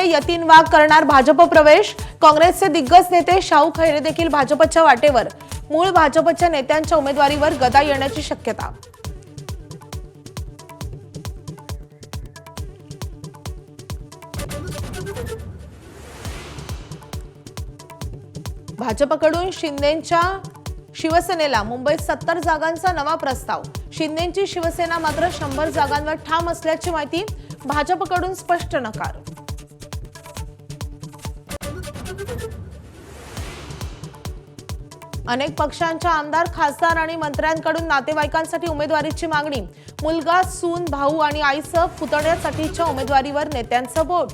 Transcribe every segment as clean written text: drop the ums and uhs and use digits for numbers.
यतीन वाघ करणार भाजप प्रवेश। काँग्रेसचे दिग्गज नेते शाहू खैरे देखील भाजपच्या वाटेवर। मूळ भाजपच्या नेत्यांच्या उमेदवारीवर गदा येण्याची शक्यता। भाजपकडून शिंदेंच्या शिवसेनेला मुंबईत 70 जागांचा नवा प्रस्ताव। शिंदेंची शिवसेना मात्र 100 जागांवर ठाम असल्याची माहिती। भाजपकडून स्पष्ट नकार। अनेक पक्षांच्या आमदार, खासदार आणि मंत्र्यांकडून नातेवाईकांसाठी उमेदवारीची मागणी। मुलगा, सून, भाऊ आणि आईसह पुतण्यासाठीच्या उमेदवारीवर नेत्यांचं बोट।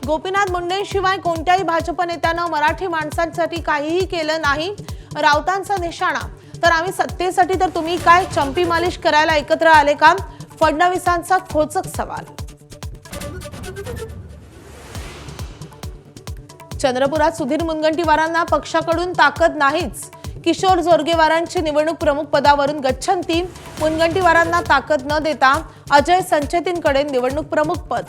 गोपीनाथ मुंडेंशिवाय कोणत्याही भाजप नेत्यानं मराठी माणसांसाठी काहीही केलं नाही, राऊतांचा निशाणा। तर आम्ही सत्तेसाठी तर तुम्ही काय चंपी मालिश करायला एकत्र आले का? फडणवीसांचा खोचक सवाल। चंद्रपुरात सुधीर मुनगंटीवारांना पक्षाकडून ताकद नाहीच। किशोर जोरगेवारांची निवडणूक प्रमुख पदावरून गच्छंती। मुनगंटीवारांना ताकद न देता अजय संचेतींकडे निवडणूक प्रमुख पद।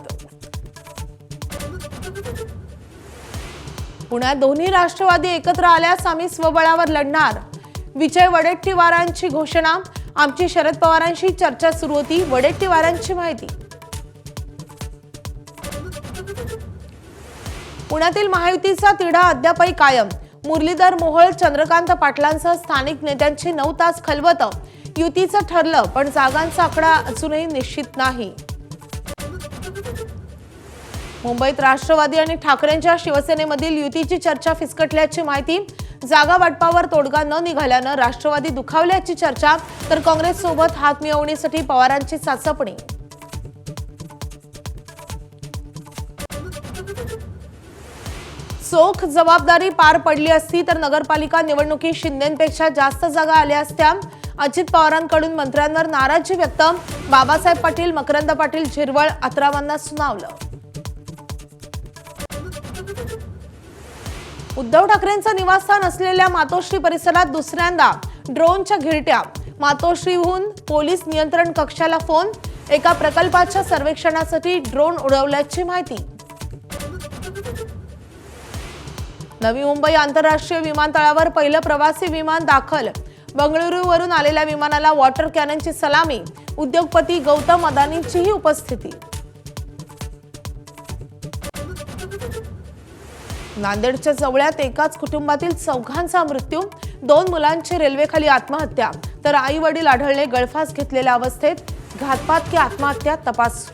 पुण्यात दोन्ही राष्ट्रवादी एकत्र आल्यास आम्ही स्वबळावर लढणार। विजय वडेट्टीवारांची घोषणा। आमची शरद पवारांशी चर्चा सुरू होती, वडेट्टीवारांची माहिती। पुण्यातील महायुतीचा तिढा अद्यापही कायम। मुरलीधर मोहोळ, चंद्रकांत पाटलांसह स्थानिक नेत्यांची 9 तास खलबत। युतीचं ठरलं, पण जागांचा आकडा अजूनही निश्चित नाही। मुंबईत राष्ट्रवादी आणि ठाकरेंच्या शिवसेनेमधील युतीची चर्चा फिसकटल्याची माहिती। जागा वाटपावर तोडगा न निघाल्यानं राष्ट्रवादी दुखावल्याची चर्चा, तर काँग्रेससोबत हात मिळवणीसाठी पवारांची चाचपणी। चोख जबाबदारी पार पडली असती तर नगरपालिका निवडणुकीत शिंदेंपेक्षा जास्त जागा आल्या असत्या। अजित पवारांकडून मंत्र्यांवर नाराजी व्यक्त। बाबासाहेब पाटील, मकरंद पाटील, झिरवळ, अत्रावांना सुनावलं। उद्धव ठाकरेंचं निवासस्थान असलेल्या मातोश्री परिसरात दुसऱ्यांदा ड्रोनच्या घिरट्या। मातोश्रीहून पोलीस नियंत्रण कक्षाला फोन। एका प्रकल्पाच्या सर्वेक्षणासाठी ड्रोन उडवल्याची माहिती। नवी मुंबई आंतरराष्ट्रीय विमानतळावर पहिलं प्रवासी विमान दाखल। बंगळुरूवरून आलेल्या विमानाला वॉटर कॅननची सलामी। उद्योगपती गौतम अदानींचीही उपस्थिती। नांदेडच्या जवळ्यात एकाच कुटुंबातील 4घांचा मृत्यू। 2 मुलांची रेल्वेखाली आत्महत्या, तर आई वडील आढळले गळफास घेतलेल्या अवस्थेत। घातपात की आत्महत्या, तपास।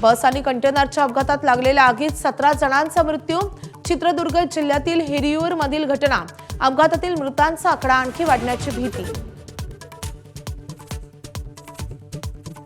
बस आणि कंटेनरच्या अपघातात लागलेल्या आगीत 17 जणांचा मृत्यू। चित्रदुर्ग जिल्ह्यातील हिरियूर मधील घटना। अपघातातील मृतांचा आकडा आणखी वाढण्याची भीती।